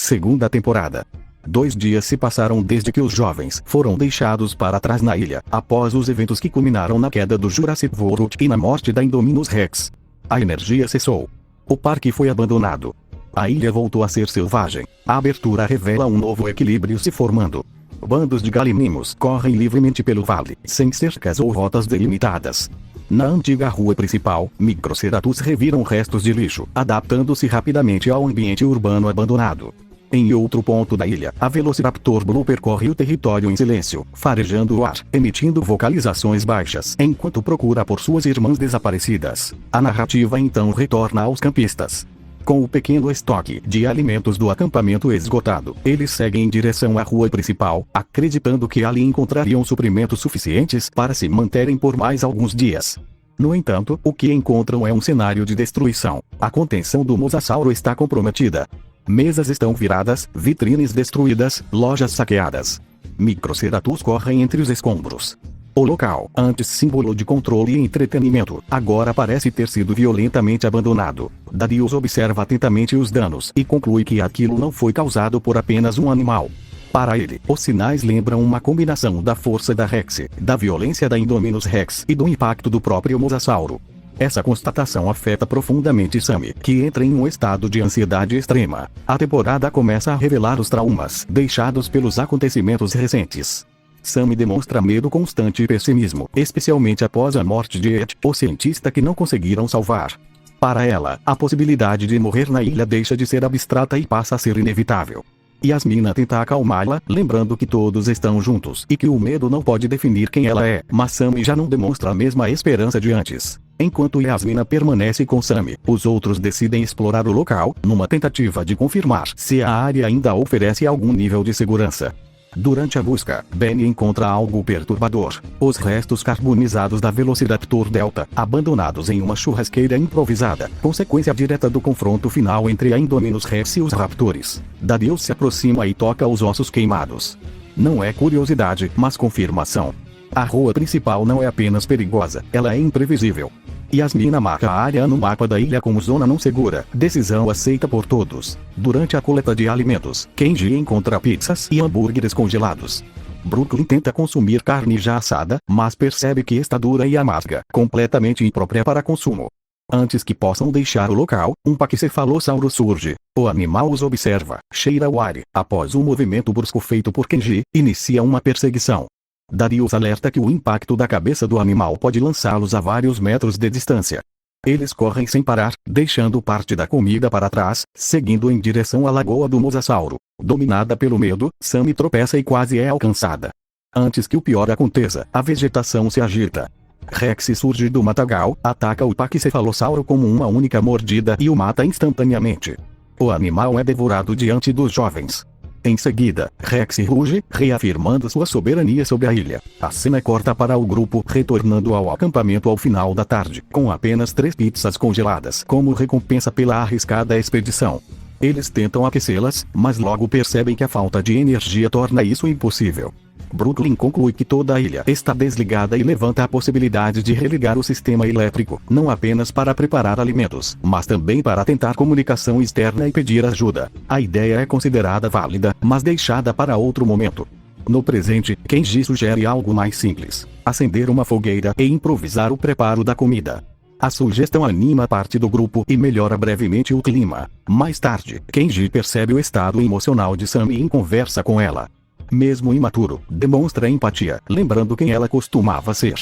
segunda temporada. 2 dias se passaram desde que os jovens foram deixados para trás na ilha, após os eventos que culminaram na queda do Jurassic World e na morte da Indominus Rex. A energia cessou. O parque foi abandonado. A ilha voltou a ser selvagem. A abertura revela um novo equilíbrio se formando. Bandos de galimimos correm livremente pelo vale, sem cercas ou rotas delimitadas. Na antiga rua principal, Microceratops reviram restos de lixo, adaptando-se rapidamente ao ambiente urbano abandonado. Em outro ponto da ilha, a Velociraptor Blue percorre o território em silêncio, farejando o ar, emitindo vocalizações baixas enquanto procura por suas irmãs desaparecidas. A narrativa então retorna aos campistas. Com o pequeno estoque de alimentos do acampamento esgotado, eles seguem em direção à rua principal, acreditando que ali encontrariam suprimentos suficientes para se manterem por mais alguns dias. No entanto, o que encontram é um cenário de destruição. A contenção do Mosasauro está comprometida. Mesas estão viradas, vitrines destruídas, lojas saqueadas. Microceratops correm entre os escombros. O local, antes símbolo de controle e entretenimento, agora parece ter sido violentamente abandonado. Darius observa atentamente os danos e conclui que aquilo não foi causado por apenas um animal. Para ele, os sinais lembram uma combinação da força da Rex, da violência da Indominus Rex e do impacto do próprio Mosasauro. Essa constatação afeta profundamente Sammy, que entra em um estado de ansiedade extrema. A temporada começa a revelar os traumas deixados pelos acontecimentos recentes. Sammy demonstra medo constante e pessimismo, especialmente após a morte de Ed, o cientista que não conseguiram salvar. Para ela, a possibilidade de morrer na ilha deixa de ser abstrata e passa a ser inevitável. Yasmina tenta acalmá-la, lembrando que todos estão juntos e que o medo não pode definir quem ela é, mas Sammy já não demonstra a mesma esperança de antes. Enquanto Yasmina permanece com Sammy, os outros decidem explorar o local, numa tentativa de confirmar se a área ainda oferece algum nível de segurança. Durante a busca, Benny encontra algo perturbador: os restos carbonizados da Velociraptor Delta, abandonados em uma churrasqueira improvisada, consequência direta do confronto final entre a Indominus Rex e os raptores. Darius se aproxima e toca os ossos queimados. Não é curiosidade, mas confirmação. A rua principal não é apenas perigosa, ela é imprevisível. Yasmina marca a área no mapa da ilha como zona não segura, decisão aceita por todos. Durante a coleta de alimentos, Kenji encontra pizzas e hambúrgueres congelados. Brooklyn tenta consumir carne já assada, mas percebe que está dura e amarga, completamente imprópria para consumo. Antes que possam deixar o local, um paquicefalossauro surge. O animal os observa, cheira o ar, após um movimento brusco feito por Kenji, inicia uma perseguição. Darius alerta que o impacto da cabeça do animal pode lançá-los a vários metros de distância. Eles correm sem parar, deixando parte da comida para trás, seguindo em direção à lagoa do Mosasauro. Dominada pelo medo, Sammy tropeça e quase é alcançada. Antes que o pior aconteça, a vegetação se agita. Rex surge do matagal, ataca o paquicefalossauro como uma única mordida e o mata instantaneamente. O animal é devorado diante dos jovens. Em seguida, Rex ruge, reafirmando sua soberania sobre a ilha. A cena corta para o grupo retornando ao acampamento ao final da tarde, com apenas 3 pizzas congeladas como recompensa pela arriscada expedição. Eles tentam aquecê-las, mas logo percebem que a falta de energia torna isso impossível. Brooklyn conclui que toda a ilha está desligada e levanta a possibilidade de religar o sistema elétrico, não apenas para preparar alimentos, mas também para tentar comunicação externa e pedir ajuda. A ideia é considerada válida, mas deixada para outro momento. No presente, Kenji sugere algo mais simples: acender uma fogueira e improvisar o preparo da comida. A sugestão anima parte do grupo e melhora brevemente o clima. Mais tarde, Kenji percebe o estado emocional de Sammy em conversa com ela. Mesmo imaturo, demonstra empatia, lembrando quem ela costumava ser.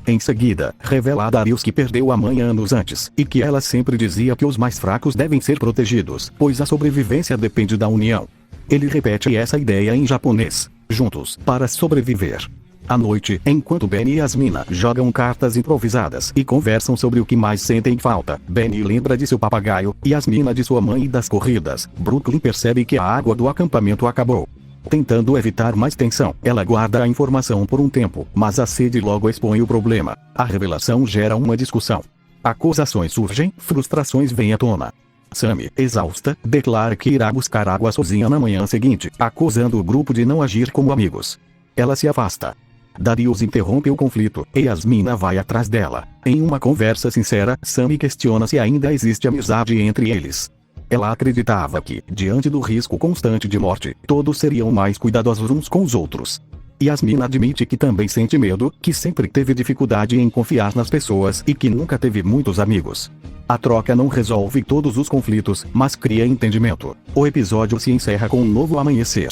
Em seguida, revela a Darius que perdeu a mãe anos antes, e que ela sempre dizia que os mais fracos devem ser protegidos, pois a sobrevivência depende da união. Ele repete essa ideia em japonês: juntos, para sobreviver. À noite, enquanto Benny e Yasmina jogam cartas improvisadas e conversam sobre o que mais sentem falta, Benny lembra de seu papagaio, Yasmina de sua mãe e das corridas. Brooklyn percebe que a água do acampamento acabou. Tentando evitar mais tensão, ela guarda a informação por um tempo, mas a sede logo expõe o problema. A revelação gera uma discussão. Acusações surgem, frustrações vêm à tona. Sammy, exausta, declara que irá buscar água sozinha na manhã seguinte, acusando o grupo de não agir como amigos. Ela se afasta. Darius interrompe o conflito, e Yasmina vai atrás dela. Em uma conversa sincera, Sammy questiona se ainda existe amizade entre eles. Ela acreditava que, diante do risco constante de morte, todos seriam mais cuidadosos uns com os outros. Yasmina admite que também sente medo, que sempre teve dificuldade em confiar nas pessoas e que nunca teve muitos amigos. A troca não resolve todos os conflitos, mas cria entendimento. O episódio se encerra com um novo amanhecer.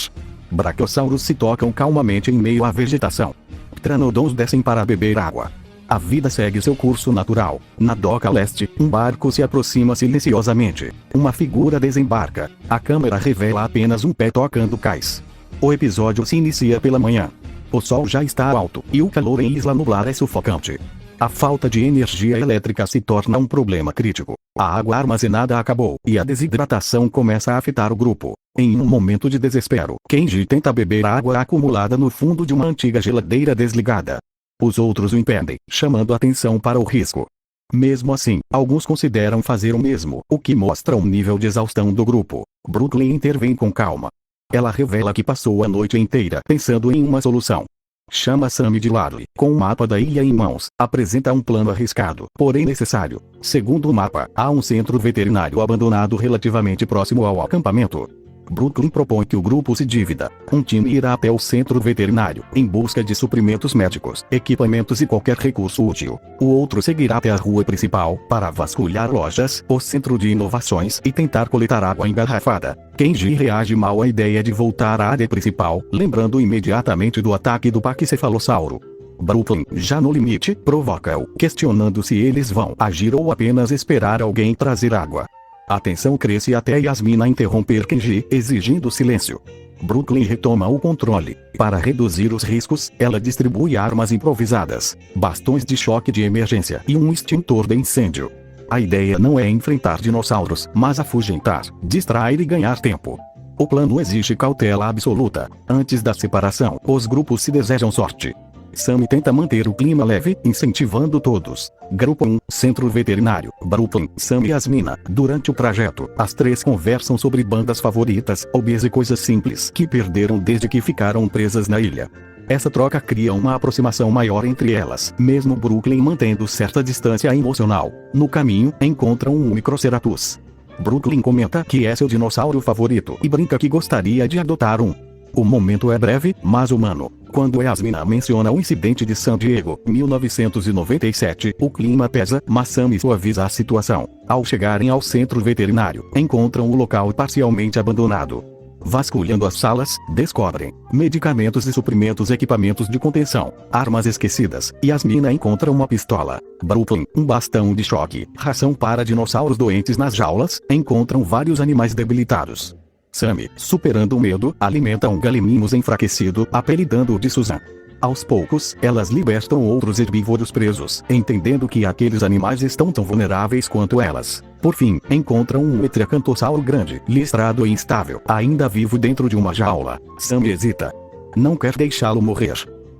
Brachiosauros se tocam calmamente em meio à vegetação. Pteranodons descem para beber água. A vida segue seu curso natural. Na doca leste, um barco se aproxima silenciosamente. Uma figura desembarca. A câmera revela apenas um pé tocando cais. O episódio se inicia pela manhã. O sol já está alto, e o calor em Isla Nublar é sufocante. A falta de energia elétrica se torna um problema crítico. A água armazenada acabou, e a desidratação começa a afetar o grupo. Em um momento de desespero, Kenji tenta beber a água acumulada no fundo de uma antiga geladeira desligada. Os outros o impedem, chamando atenção para o risco. Mesmo assim, alguns consideram fazer o mesmo, o que mostra um nível de exaustão do grupo. Brooklyn intervém com calma. Ela revela que passou a noite inteira pensando em uma solução. Chama Sammy de lado e, com o mapa da ilha em mãos, apresenta um plano arriscado, porém necessário. Segundo o mapa, há um centro veterinário abandonado relativamente próximo ao acampamento. Brooklyn propõe que o grupo se divida. Um time irá até o centro veterinário, em busca de suprimentos médicos, equipamentos e qualquer recurso útil. O outro seguirá até a rua principal, para vasculhar lojas, o centro de inovações e tentar coletar água engarrafada. Kenji reage mal à ideia de voltar à área principal, lembrando imediatamente do ataque do Pachycephalossauro. Brooklyn, já no limite, provoca-o, questionando se eles vão agir ou apenas esperar alguém trazer água. A tensão cresce até Yasmina interromper Kenji, exigindo silêncio. Brooklyn retoma o controle. Para reduzir os riscos, ela distribui armas improvisadas, bastões de choque de emergência e um extintor de incêndio. A ideia não é enfrentar dinossauros, mas afugentar, distrair e ganhar tempo. O plano exige cautela absoluta. Antes da separação, os grupos se desejam sorte. Sammy tenta manter o clima leve, incentivando todos. Grupo 1, Centro Veterinário, Brooklyn, Sammy e Yasmina. Durante o trajeto, as três conversam sobre bandas favoritas, hobbies e coisas simples que perderam desde que ficaram presas na ilha. Essa troca cria uma aproximação maior entre elas, mesmo Brooklyn mantendo certa distância emocional. No caminho, encontram um Microceratops. Brooklyn comenta que é seu dinossauro favorito e brinca que gostaria de adotar um. O momento é breve, mas humano. Quando Yasmina menciona o incidente de San Diego, 1997, o clima pesa, mas Sammy suaviza a situação. Ao chegarem ao centro veterinário, encontram o local parcialmente abandonado. Vasculhando as salas, descobrem medicamentos e suprimentos, equipamentos de contenção, armas esquecidas. Yasmina encontra uma pistola. Brooklyn, um bastão de choque, ração para dinossauros doentes nas jaulas. Encontram vários animais debilitados. Sammy, superando o medo, alimenta um Gallimimus enfraquecido, apelidando-o de Susan. Aos poucos, elas libertam outros herbívoros presos, entendendo que aqueles animais estão tão vulneráveis quanto elas. Por fim, encontram um Metriacantossauro grande, listrado e instável, ainda vivo dentro de uma jaula. Sammy hesita. Não quer deixá-lo morrer.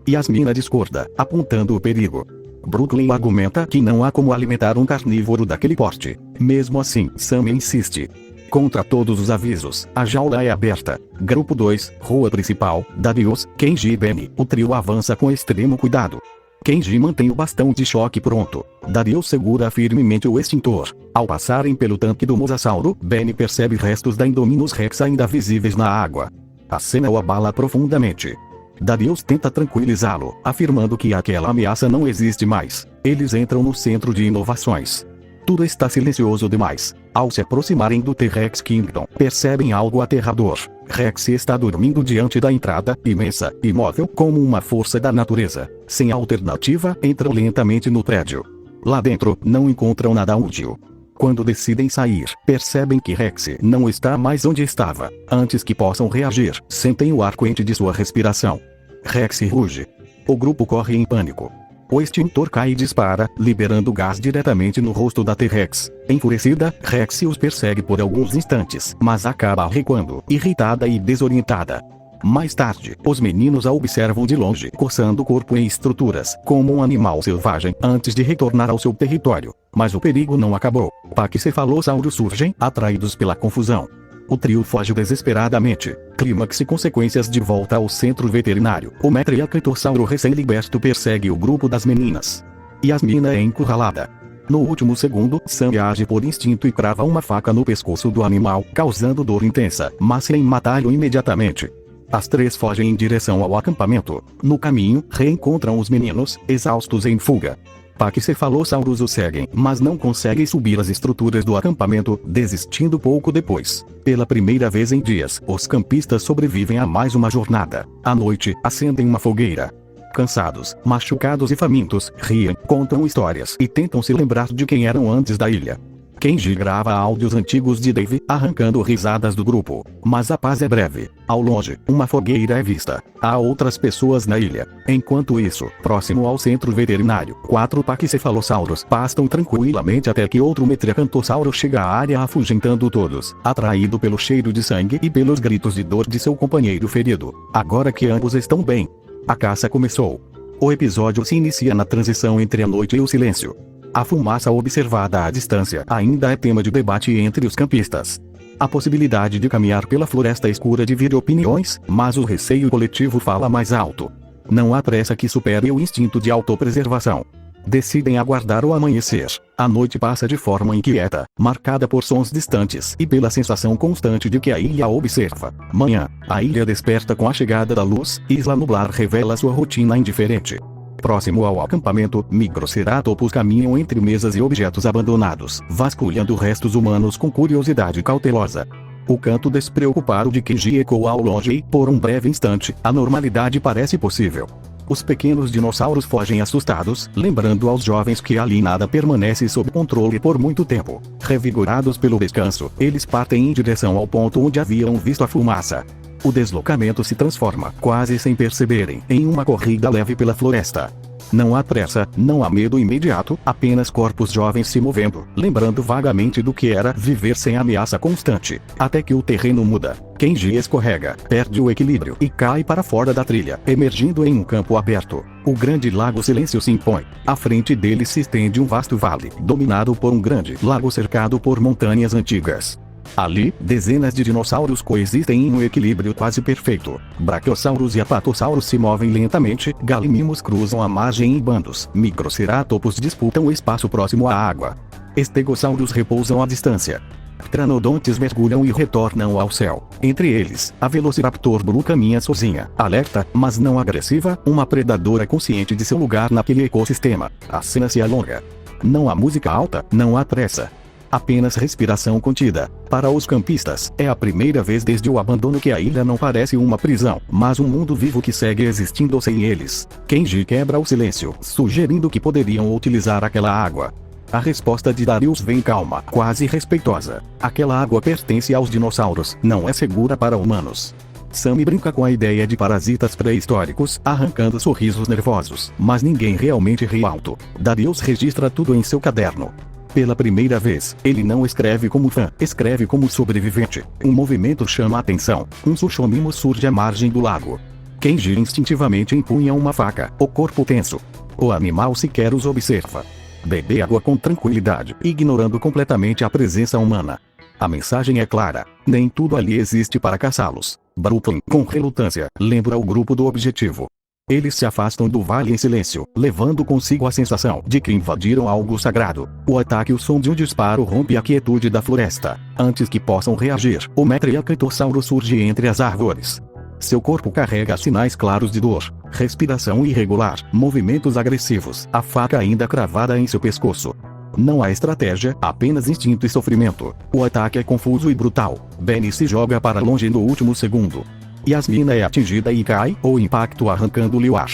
Yasmina discorda, apontando o perigo. Brooklyn argumenta que não há como alimentar um carnívoro daquele porte. Mesmo assim, Sammy insiste. Contra todos os avisos, a jaula é aberta. Grupo 2, Rua Principal, Darius, Kenji e Benny. O trio avança com extremo cuidado. Kenji mantém o bastão de choque pronto. Darius segura firmemente o extintor. Ao passarem pelo tanque do Mosasauro, Benny percebe restos da Indominus Rex ainda visíveis na água. A cena o abala profundamente. Darius tenta tranquilizá-lo, afirmando que aquela ameaça não existe mais. Eles entram no centro de inovações. Tudo está silencioso demais. Ao se aproximarem do T-Rex Kingdom, percebem algo aterrador. Rex está dormindo diante da entrada, imensa, imóvel como uma força da natureza. Sem alternativa, entram lentamente no prédio. Lá dentro, não encontram nada útil. Quando decidem sair, percebem que Rex não está mais onde estava. Antes que possam reagir, sentem o ar quente de sua respiração. Rex ruge. O grupo corre em pânico. O extintor cai e dispara, liberando gás diretamente no rosto da T-Rex. Enfurecida, Rex os persegue por alguns instantes, mas acaba recuando, irritada e desorientada. Mais tarde, os meninos a observam de longe, coçando o corpo em estruturas, como um animal selvagem, antes de retornar ao seu território. Mas o perigo não acabou. Pachycephalosaurus surgem, atraídos pela confusão. O trio foge desesperadamente. Clímax e consequências de volta ao centro veterinário. O Metriacantossauro recém-liberto persegue o grupo das meninas. Yasmina é encurralada. No último segundo, Sam age por instinto e crava uma faca no pescoço do animal, causando dor intensa, mas sem matá-lo imediatamente. As três fogem em direção ao acampamento. No caminho, reencontram os meninos, exaustos em fuga. Pachycephalosaurus os seguem, mas não conseguem subir as estruturas do acampamento, desistindo pouco depois. Pela primeira vez em dias, os campistas sobrevivem a mais uma jornada. À noite, acendem uma fogueira. Cansados, machucados e famintos, riem, contam histórias e tentam se lembrar de quem eram antes da ilha. Kenji grava áudios antigos de Dave, arrancando risadas do grupo. Mas a paz é breve. Ao longe, uma fogueira é vista. Há outras pessoas na ilha. Enquanto isso, próximo ao centro veterinário, 4 pachycephalossauros pastam tranquilamente até que outro metriacantossauro chega à área afugentando todos, atraído pelo cheiro de sangue e pelos gritos de dor de seu companheiro ferido. Agora que ambos estão bem, a caça começou. O episódio se inicia na transição entre a noite e o silêncio. A fumaça observada à distância ainda é tema de debate entre os campistas. A possibilidade de caminhar pela floresta escura divide opiniões, mas o receio coletivo fala mais alto. Não há pressa que supere o instinto de autopreservação. Decidem aguardar o amanhecer. A noite passa de forma inquieta, marcada por sons distantes e pela sensação constante de que a ilha observa. Manhã, a ilha desperta com a chegada da luz, Isla Nublar revela sua rotina indiferente. Próximo ao acampamento, Microceratopus caminham entre mesas e objetos abandonados, vasculhando restos humanos com curiosidade cautelosa. O canto despreocupado de Kenji ecoa ao longe e, por um breve instante, a normalidade parece possível. Os pequenos dinossauros fogem assustados, lembrando aos jovens que ali nada permanece sob controle por muito tempo. Revigorados pelo descanso, eles partem em direção ao ponto onde haviam visto a fumaça. O deslocamento se transforma, quase sem perceberem, em uma corrida leve pela floresta. Não há pressa, não há medo imediato, apenas corpos jovens se movendo, lembrando vagamente do que era viver sem ameaça constante. Até que o terreno muda. Kenji escorrega, perde o equilíbrio e cai para fora da trilha, emergindo em um campo aberto. O grande lago silêncio se impõe. À frente dele se estende um vasto vale, dominado por um grande lago cercado por montanhas antigas. Ali, dezenas de dinossauros coexistem em um equilíbrio quase perfeito. Brachiosauros e apatossauros se movem lentamente, galimimos cruzam a margem em bandos, Microceratopus disputam o espaço próximo à água. Estegossauros repousam à distância. Pteranodontes mergulham e retornam ao céu. Entre eles, a Velociraptor Blue caminha sozinha, alerta, mas não agressiva, uma predadora consciente de seu lugar naquele ecossistema. A cena se alonga. Não há música alta, não há pressa. Apenas respiração contida. Para os campistas, é a primeira vez desde o abandono que a ilha não parece uma prisão, mas um mundo vivo que segue existindo sem eles. Kenji quebra o silêncio, sugerindo que poderiam utilizar aquela água. A resposta de Darius vem calma, quase respeitosa. Aquela água pertence aos dinossauros, não é segura para humanos. Sammy brinca com a ideia de parasitas pré-históricos, arrancando sorrisos nervosos, mas ninguém realmente ri alto. Darius registra tudo em seu caderno. Pela primeira vez, ele não escreve como fã, escreve como sobrevivente. Um movimento chama a atenção. Um Sushomimo surge à margem do lago. Kenji instintivamente empunha uma faca, o corpo tenso. O animal sequer os observa. Bebe água com tranquilidade, ignorando completamente a presença humana. A mensagem é clara. Nem tudo ali existe para caçá-los. Brooklyn, com relutância, lembra o grupo do objetivo. Eles se afastam do vale em silêncio, levando consigo a sensação de que invadiram algo sagrado. O ataque e o som de um disparo rompe a quietude da floresta. Antes que possam reagir, o Metriacantossauro surge entre as árvores. Seu corpo carrega sinais claros de dor, respiração irregular, movimentos agressivos, a faca ainda cravada em seu pescoço. Não há estratégia, apenas instinto e sofrimento. O ataque é confuso e brutal. Benny se joga para longe no último segundo. Yasmina é atingida e cai, o impacto arrancando-lhe o ar.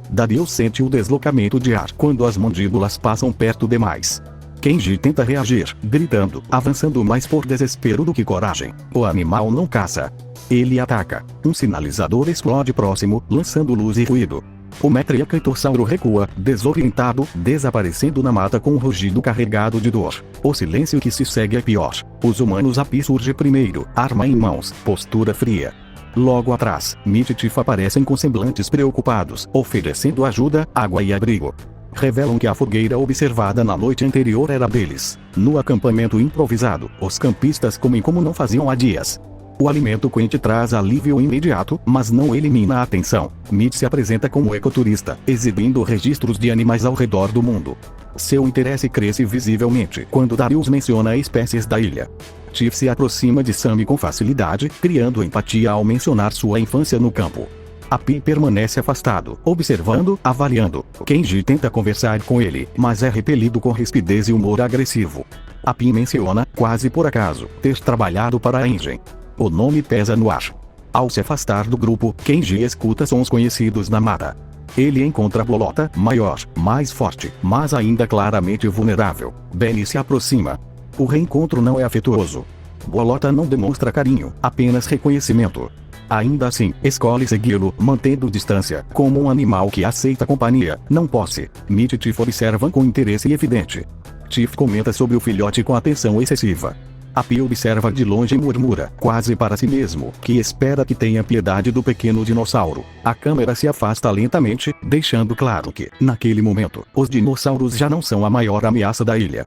Darius sente o deslocamento de ar quando as mandíbulas passam perto demais. Kenji tenta reagir, gritando, avançando mais por desespero do que coragem. O animal não caça. Ele ataca. Um sinalizador explode próximo, lançando luz e ruído. O Metriacantossauro recua, desorientado, desaparecendo na mata com um rugido carregado de dor. O silêncio que se segue é pior. Os humanos Api surge primeiro, arma em mãos, postura fria. Logo atrás, Mitch e Tifa aparecem com semblantes preocupados, oferecendo ajuda, água e abrigo. Revelam que a fogueira observada na noite anterior era deles. No acampamento improvisado, os campistas comem como não faziam há dias. O alimento quente traz alívio imediato, mas não elimina a atenção. Mitch se apresenta como ecoturista, exibindo registros de animais ao redor do mundo. Seu interesse cresce visivelmente quando Darius menciona espécies da ilha. Tiff se aproxima de Sammy com facilidade, criando empatia ao mencionar sua infância no campo. Api permanece afastado, observando, avaliando. Kenji tenta conversar com ele, mas é repelido com rispidez e humor agressivo. Api menciona, quase por acaso, ter trabalhado para a Engen. O nome pesa no ar. Ao se afastar do grupo, Kenji escuta sons conhecidos na mata. Ele encontra Bolota, maior, mais forte, mas ainda claramente vulnerável. Benny se aproxima. O reencontro não é afetuoso. Bolota não demonstra carinho, apenas reconhecimento. Ainda assim, escolhe segui-lo, mantendo distância, como um animal que aceita companhia, não posse. Mitch e Tiff observam com interesse evidente. Tiff comenta sobre o filhote com atenção excessiva. Api observa de longe e murmura, quase para si mesmo, que espera que tenha piedade do pequeno dinossauro. A câmera se afasta lentamente, deixando claro que, naquele momento, os dinossauros já não são a maior ameaça da ilha.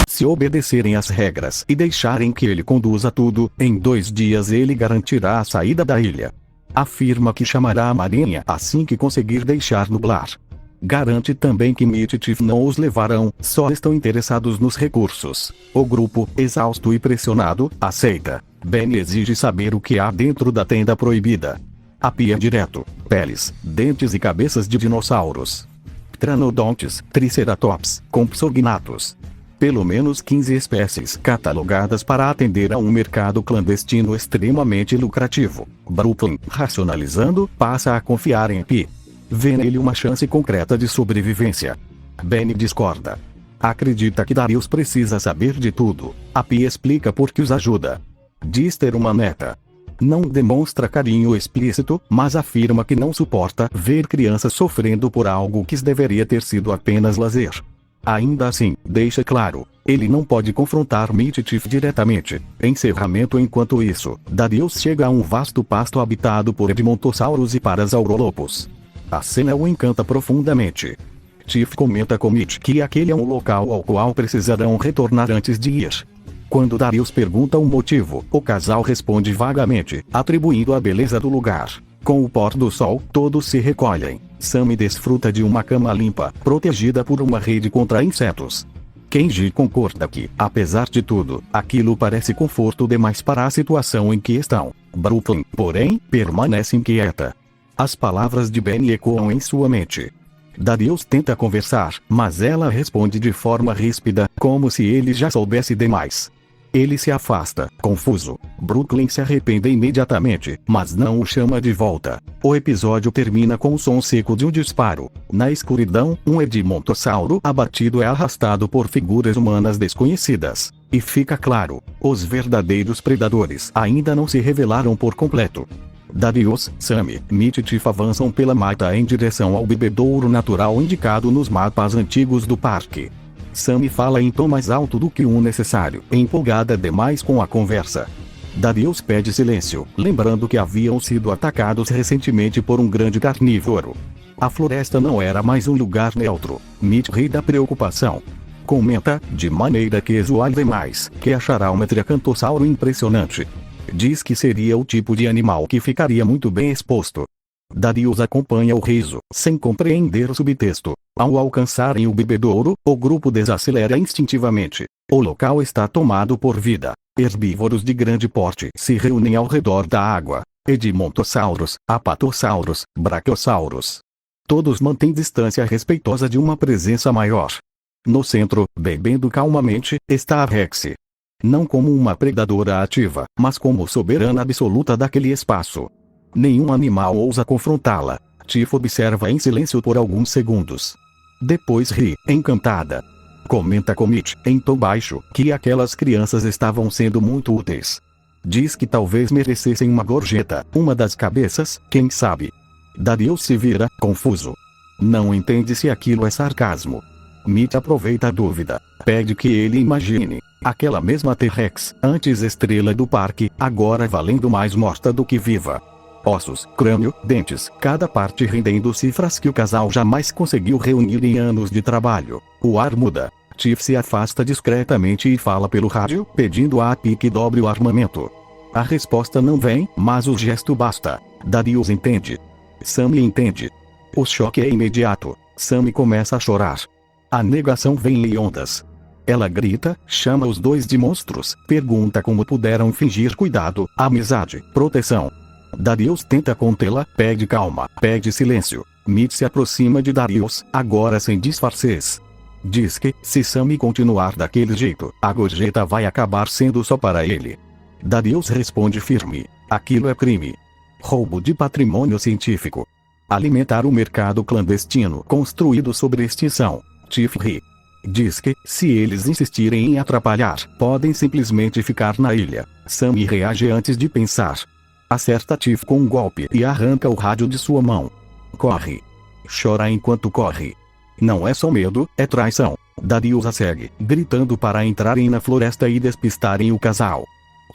Se obedecerem às regras e deixarem que ele conduza tudo, em 2 dias ele garantirá a saída da ilha. Afirma que chamará a marinha assim que conseguir deixar nublar. Garante também que Mitch e Tiff não os levarão, só estão interessados nos recursos. O grupo, exausto e pressionado, aceita. Benny exige saber o que há dentro da tenda proibida. Api é direto: peles, dentes e cabeças de dinossauros. Pteranodontes, Triceratops, Compsognathus. Pelo menos 15 espécies catalogadas para atender a um mercado clandestino extremamente lucrativo. Brooklyn, racionalizando, passa a confiar em Api. Vê nele uma chance concreta de sobrevivência. Benny discorda. Acredita que Darius precisa saber de tudo. Api explica por que os ajuda. Diz ter uma neta. Não demonstra carinho explícito, mas afirma que não suporta ver crianças sofrendo por algo que deveria ter sido apenas lazer. Ainda assim, deixa claro, ele não pode confrontar Mitch e Tiff diretamente. Encerramento. Enquanto isso, Darius chega a um vasto pasto habitado por edmontossauros e parasaurolopos. A cena o encanta profundamente. Tiff comenta com Mitch que aquele é um local ao qual precisarão retornar antes de ir. Quando Darius pergunta o motivo, o casal responde vagamente, atribuindo a beleza do lugar. Com o pôr do sol, todos se recolhem. Sammy desfruta de uma cama limpa, protegida por uma rede contra insetos. Kenji concorda que, apesar de tudo, aquilo parece conforto demais para a situação em que estão. Brooklyn, porém, permanece inquieta. As palavras de Benny ecoam em sua mente. Darius tenta conversar, mas ela responde de forma ríspida, como se ele já soubesse demais. Ele se afasta, confuso. Brooklyn se arrepende imediatamente, mas não o chama de volta. O episódio termina com o som seco de um disparo. Na escuridão, um edmontossauro abatido é arrastado por figuras humanas desconhecidas. E fica claro, os verdadeiros predadores ainda não se revelaram por completo. Darius, Sammy, Mitch e Tiff avançam pela mata em direção ao bebedouro natural indicado nos mapas antigos do parque. Sammy fala em tom mais alto do que o necessário, empolgada demais com a conversa. Darius pede silêncio, lembrando que haviam sido atacados recentemente por um grande carnívoro. A floresta não era mais um lugar neutro. Mitch ri da preocupação. Comenta, de maneira casual demais, que achará uma triacantossauro impressionante. Diz que seria o tipo de animal que ficaria muito bem exposto. Darius acompanha o riso, sem compreender o subtexto. Ao alcançarem o bebedouro, o grupo desacelera instintivamente. O local está tomado por vida. Herbívoros de grande porte se reúnem ao redor da água. Edmontossauros, apatossauros, braquiossauros. Todos mantêm distância respeitosa de uma presença maior. No centro, bebendo calmamente, está a Rex. Não como uma predadora ativa, mas como soberana absoluta daquele espaço. Nenhum animal ousa confrontá-la. Tiff observa em silêncio por alguns segundos. Depois ri, encantada. Comenta com Mitch, em tom baixo, que aquelas crianças estavam sendo muito úteis. Diz que talvez merecessem uma gorjeta, uma das cabeças, quem sabe. Darius se vira, confuso. Não entende se aquilo é sarcasmo. Mitch aproveita a dúvida. Pede que ele imagine aquela mesma T-Rex, antes estrela do parque, agora valendo mais morta do que viva. ossos, crânio, dentes, cada parte rendendo cifras que o casal jamais conseguiu reunir em anos de trabalho. O ar muda. Tiff se afasta discretamente e fala pelo rádio, pedindo a Pi que dobre o armamento. A resposta não vem, mas o gesto basta. Darius entende. Sammy entende. O choque é imediato. Sammy começa a chorar. A negação vem em ondas. Ela grita, chama os dois de monstros, pergunta como puderam fingir cuidado, amizade, proteção. Darius tenta contê-la, pede calma, pede silêncio. Mitch se aproxima de Darius, agora sem disfarces. Diz que, se Sammy continuar daquele jeito, a gorjeta vai acabar sendo só para ele. Darius responde firme: aquilo é crime. Roubo de patrimônio científico. Alimentar o mercado clandestino construído sobre extinção. Tiff ri. Diz que, se eles insistirem em atrapalhar, podem simplesmente ficar na ilha. Sammy reage antes de pensar. Acerta Tiff com um golpe e arranca o rádio de sua mão. Corre. Chora enquanto corre. Não é só medo, é traição. Darius a segue, gritando para entrarem na floresta e despistarem o casal.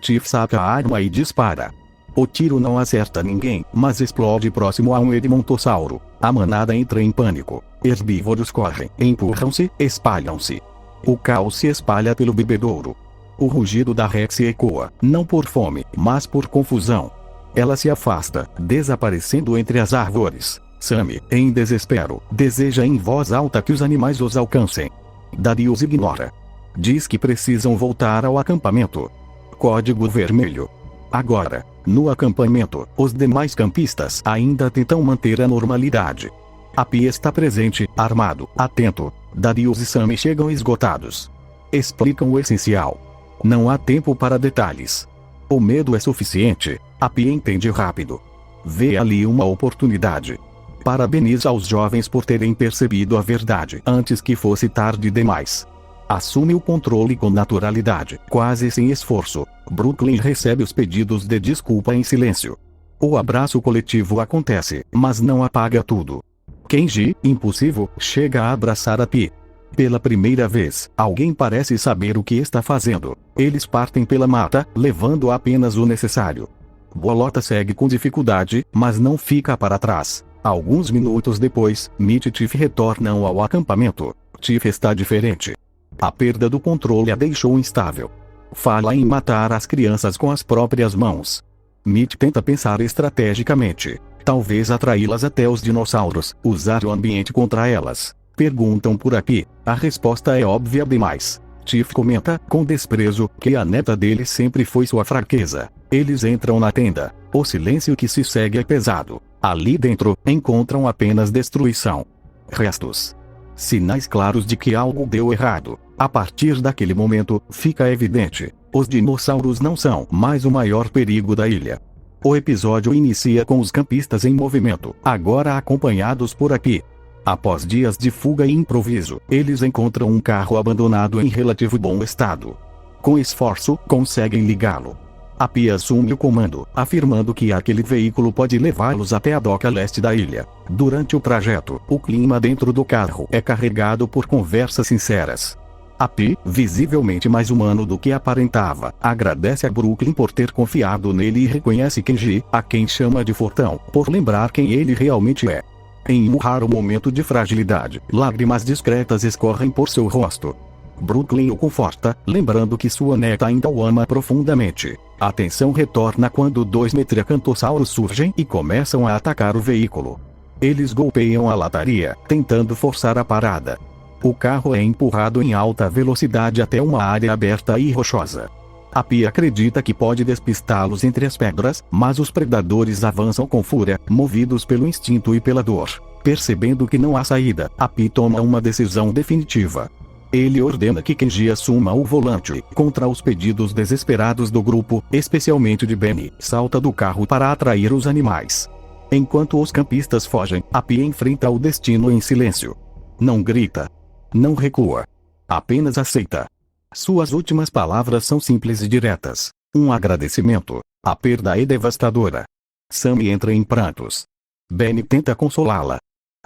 Tiff saca a arma e dispara. O tiro não acerta ninguém, mas explode próximo a um Edmontossauro. A manada entra em pânico. Herbívoros correm, empurram-se, espalham-se. O caos se espalha pelo bebedouro. O rugido da Rex ecoa, não por fome, mas por confusão. Ela se afasta, desaparecendo entre as árvores. Sammy, em desespero, deseja em voz alta que os animais os alcancem. Darius ignora. Diz que precisam voltar ao acampamento. Código vermelho. Agora, no acampamento, os demais campistas ainda tentam manter a normalidade. A Pi está presente, armado, atento. Darius e Sammy chegam esgotados. Explicam o essencial. Não há tempo para detalhes. O medo é suficiente. A Pi entende rápido. Vê ali uma oportunidade. Parabeniza os jovens por terem percebido a verdade antes que fosse tarde demais. Assume o controle com naturalidade, quase sem esforço. Brooklyn recebe os pedidos de desculpa em silêncio. O abraço coletivo acontece, mas não apaga tudo. Kenji, impulsivo, chega a abraçar a Pi. Pela primeira vez, alguém parece saber o que está fazendo. Eles partem pela mata, levando apenas o necessário. Bolota segue com dificuldade, mas não fica para trás. Alguns minutos depois, Mitch e Tiff retornam ao acampamento. Tiff está diferente. A perda do controle a deixou instável. Fala em matar as crianças com as próprias mãos. Mitch tenta pensar estrategicamente. Talvez atraí-las até os dinossauros, usar o ambiente contra elas. Perguntam por Pi. A resposta é óbvia demais. Tiff comenta, com desprezo, que a neta dele sempre foi sua fraqueza. Eles entram na tenda. O silêncio que se segue é pesado. Ali dentro, encontram apenas destruição. Restos. Sinais claros de que algo deu errado. A partir daquele momento, fica evidente. Os dinossauros não são mais o maior perigo da ilha. O episódio inicia com os campistas em movimento, agora acompanhados por Pi. Após dias de fuga e improviso, eles encontram um carro abandonado em relativo bom estado. Com esforço, conseguem ligá-lo. A Pi assume o comando, afirmando que aquele veículo pode levá-los até a doca leste da ilha. Durante o trajeto, o clima dentro do carro é carregado por conversas sinceras. A Pi, visivelmente mais humano do que aparentava, agradece a Brooklyn por ter confiado nele e reconhece Kenji, a quem chama de Fortão, por lembrar quem ele realmente é. Em um raro momento de fragilidade, lágrimas discretas escorrem por seu rosto. Brooklyn o conforta, lembrando que sua neta ainda o ama profundamente. A tensão retorna quando dois metriacantossauros surgem e começam a atacar o veículo. Eles golpeiam a lataria, tentando forçar a parada. O carro é empurrado em alta velocidade até uma área aberta e rochosa. A Pi acredita que pode despistá-los entre as pedras, mas os predadores avançam com fúria, movidos pelo instinto e pela dor. Percebendo que não há saída, a Pi toma uma decisão definitiva. Ele ordena que Kenji assuma o volante, contra os pedidos desesperados do grupo, especialmente de Benny. Salta do carro para atrair os animais. Enquanto os campistas fogem, a Pi enfrenta o destino em silêncio. Não grita. Não recua. Apenas aceita. Suas últimas palavras são simples e diretas. Um agradecimento. A perda é devastadora. Sammy entra em prantos. Benny tenta consolá-la.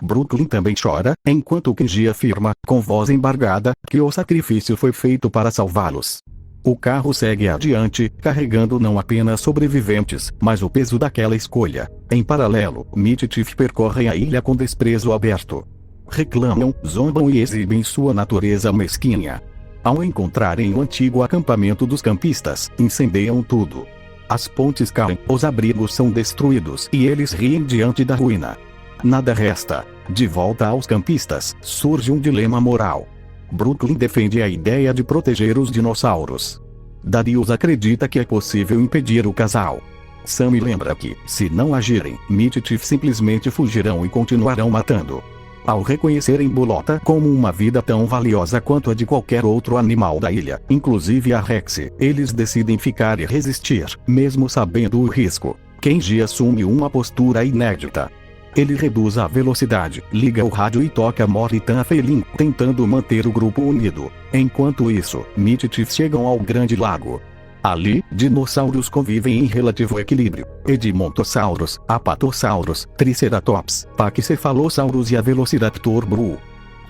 Brooklyn também chora, enquanto Kenji afirma, com voz embargada, que o sacrifício foi feito para salvá-los. O carro segue adiante, carregando não apenas sobreviventes, mas o peso daquela escolha. Em paralelo, Mitch e Tiff percorrem a ilha com desprezo aberto. Reclamam, zombam e exibem sua natureza mesquinha. Ao encontrarem o antigo acampamento dos campistas, incendiam tudo. As pontes caem, os abrigos são destruídos e eles riem diante da ruína. Nada resta. De volta aos campistas, surge um dilema moral. Brooklyn defende a ideia de proteger os dinossauros. Darius acredita que é possível impedir o casal. Sam lembra que, se não agirem, Mitch e Tiff simplesmente fugirão e continuarão matando. Ao reconhecerem Bolota como uma vida tão valiosa quanto a de qualquer outro animal da ilha, inclusive a Rex, eles decidem ficar e resistir, mesmo sabendo o risco. Kenji assume uma postura inédita. Ele reduz a velocidade, liga o rádio e toca Moritan Felin, tentando manter o grupo unido. Enquanto isso, Mitch e Tiff chegam ao grande lago. Ali, dinossauros convivem em relativo equilíbrio. Edmontossauros, Apatossauros, Triceratops, Pachycephalosaurus e a Velociraptor Bru.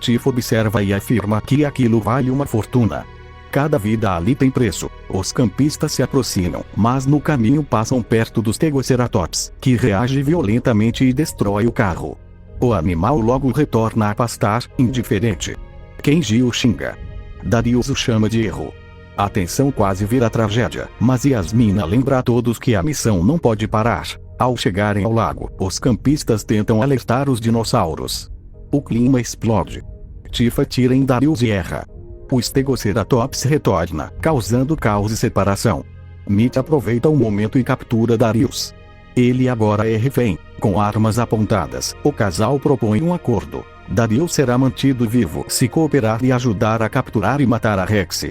Tiff observa e afirma que aquilo vale uma fortuna. Cada vida ali tem preço. Os campistas se aproximam, mas no caminho passam perto dos Stegoceratops, que reage violentamente e destrói o carro. O animal logo retorna a pastar, indiferente. Kenji o xinga. Darius o chama de erro. A tensão quase vira tragédia, mas Yasmina lembra a todos que a missão não pode parar. Ao chegarem ao lago, os campistas tentam alertar os dinossauros. O clima explode. Tiff atira em Darius e erra. O Stegoceratops retorna, causando caos e separação. Mitch aproveita o momento e captura Darius. Ele agora é refém. Com armas apontadas, o casal propõe um acordo. Darius será mantido vivo se cooperar e ajudar a capturar e matar a Rex.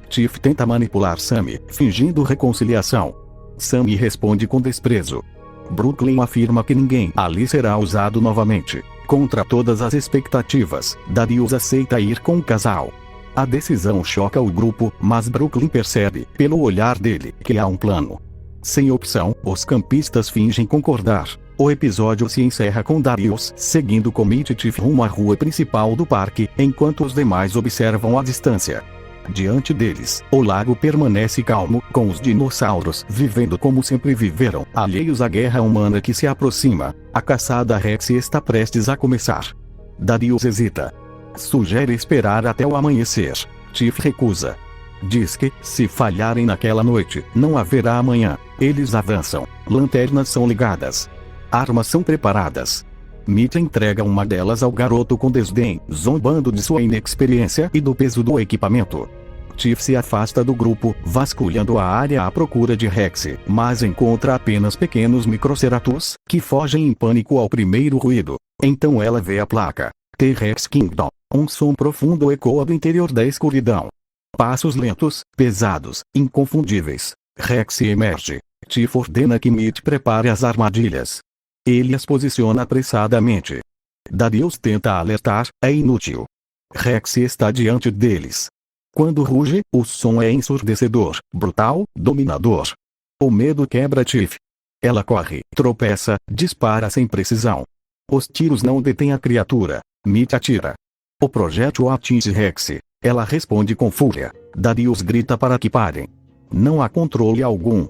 Tiff tenta manipular Sammy, fingindo reconciliação. Sammy responde com desprezo. Brooklyn afirma que ninguém ali será usado novamente. Contra todas as expectativas, Darius aceita ir com o casal. A decisão choca o grupo, mas Brooklyn percebe, pelo olhar dele, que há um plano. Sem opção, os campistas fingem concordar. O episódio se encerra com Darius seguindo com Mitch e Tiff rumo à rua principal do parque, enquanto os demais observam à distância. Diante deles, o lago permanece calmo, com os dinossauros vivendo como sempre viveram, alheios à guerra humana que se aproxima. A caçada Rex está prestes a começar. Darius hesita. Sugere esperar até o amanhecer. Tiff recusa. Diz que, se falharem naquela noite, não haverá amanhã. Eles avançam. Lanternas são ligadas. Armas são preparadas. Mitch entrega uma delas ao garoto com desdém, zombando de sua inexperiência e do peso do equipamento. Tiff se afasta do grupo, vasculhando a área à procura de Rex, mas encontra apenas pequenos microceratus, que fogem em pânico ao primeiro ruído. Então ela vê a placa. T-Rex Kingdom. Um som profundo ecoa do interior da escuridão. Passos lentos, pesados, inconfundíveis. Rex emerge. Tiff ordena que Mitch prepare as armadilhas. Ele as posiciona apressadamente. Darius tenta alertar, é inútil. Rex está diante deles. Quando ruge, o som é ensurdecedor, brutal, dominador. O medo quebra Tiff. Ela corre, tropeça, dispara sem precisão. Os tiros não detêm a criatura. Mitch atira. O projétil atinge Rex. Ela responde com fúria. Darius grita para que parem. Não há controle algum.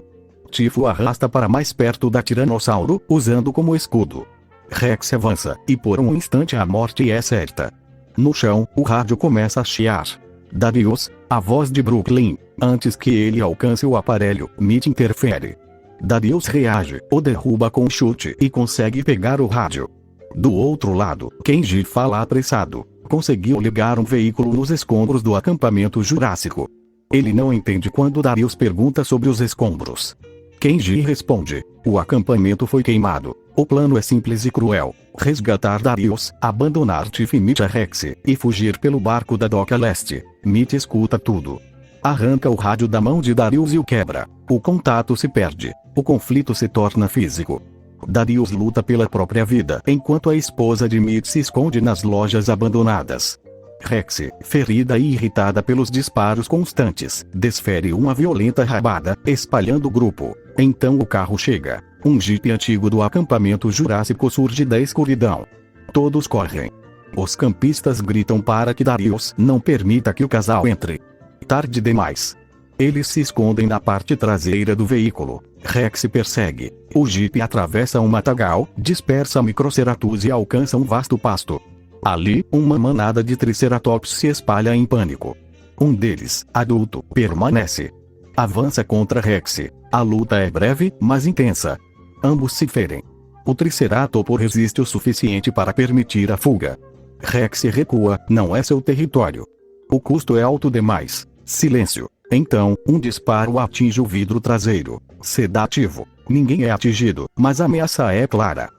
Tiff o arrasta para mais perto da tiranossauro, usando como escudo. Rex avança, e por um instante a morte é certa. No chão, o rádio começa a chiar. Darius, a voz de Brooklyn. Antes que ele alcance o aparelho, Mitch interfere. Darius reage, o derruba com um chute e consegue pegar o rádio. Do outro lado, Kenji fala apressado. Conseguiu ligar um veículo nos escombros do acampamento jurássico. Ele não entende quando Darius pergunta sobre os escombros. Kenji responde: o acampamento foi queimado. O plano é simples e cruel. Resgatar Darius, abandonar Tiff e Mitch a Rex, e fugir pelo barco da doca leste. Mitch escuta tudo. Arranca o rádio da mão de Darius e o quebra. O contato se perde. O conflito se torna físico. Darius luta pela própria vida, enquanto a esposa de Mitch se esconde nas lojas abandonadas. Rex, ferida e irritada pelos disparos constantes, desfere uma violenta rabada, espalhando o grupo. Então o carro chega. Um jipe antigo do acampamento jurássico surge da escuridão. Todos correm. Os campistas gritam para que Darius não permita que o casal entre. Tarde demais. Eles se escondem na parte traseira do veículo. Rex persegue. O Jeep atravessa um matagal, dispersa Microceratops e alcança um vasto pasto. Ali, uma manada de Triceratops se espalha em pânico. Um deles, adulto, permanece. Avança contra Rex. A luta é breve, mas intensa. Ambos se ferem. O Triceratops resiste o suficiente para permitir a fuga. Rex recua, não é seu território. O custo é alto demais. Silêncio. Então, um disparo atinge o vidro traseiro. Sedativo. Ninguém é atingido, mas a ameaça é clara.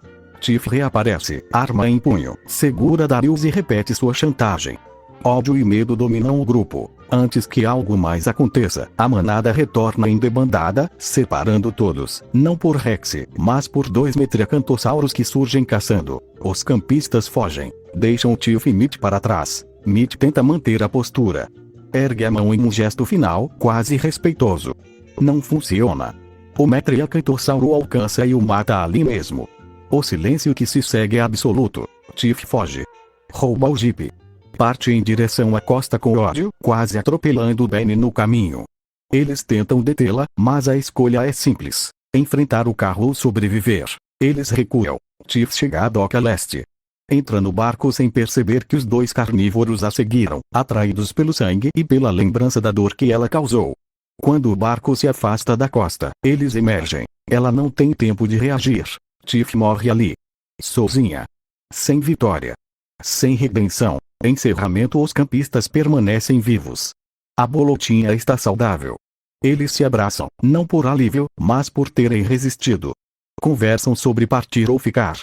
Tiff reaparece, arma em punho, segura Darius e repete sua chantagem. Ódio e medo dominam o grupo. Antes que algo mais aconteça, a manada retorna em debandada, separando todos, não por Rex, mas por dois metriacantossauros que surgem caçando. Os campistas fogem, deixam Tiff e Mitch para trás. Mitch tenta manter a postura. Ergue a mão em um gesto final, quase respeitoso. Não funciona. O metriacantossauro alcança e o mata ali mesmo. O silêncio que se segue é absoluto. Tiff foge. Rouba o Jeep. Parte em direção à costa com ódio, quase atropelando Ben no caminho. Eles tentam detê-la, mas a escolha é simples. Enfrentar o carro ou sobreviver. Eles recuam. Tiff chega à doca leste. Entra no barco sem perceber que os dois carnívoros a seguiram, atraídos pelo sangue e pela lembrança da dor que ela causou. Quando o barco se afasta da costa, eles emergem. Ela não tem tempo de reagir. Tiff morre ali. Sozinha. Sem vitória. Sem redenção. Encerramento. Os campistas permanecem vivos. A bolotinha está saudável. Eles se abraçam, não por alívio, mas por terem resistido. Conversam sobre partir ou ficar.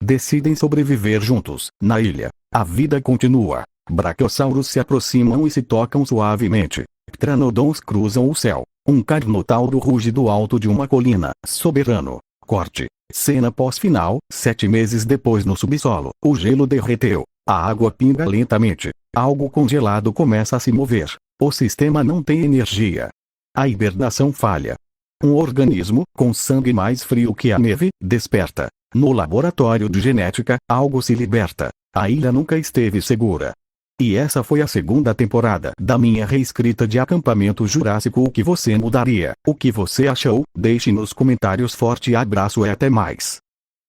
Decidem sobreviver juntos, na ilha. A vida continua. Brachiosauros se aproximam e se tocam suavemente. Pteranodons cruzam o céu. Um carnotauro ruge do alto de uma colina, soberano. Corte. Cena pós-final. 7 meses depois no subsolo, o gelo derreteu. A água pinga lentamente. Algo congelado começa a se mover. O sistema não tem energia. A hibernação falha. Um organismo, com sangue mais frio que a neve, desperta. No laboratório de genética, algo se liberta. A ilha nunca esteve segura. E essa foi a segunda temporada da minha reescrita de Acampamento Jurássico. O que você mudaria? O que você achou? Deixe nos comentários. Forte abraço e até mais.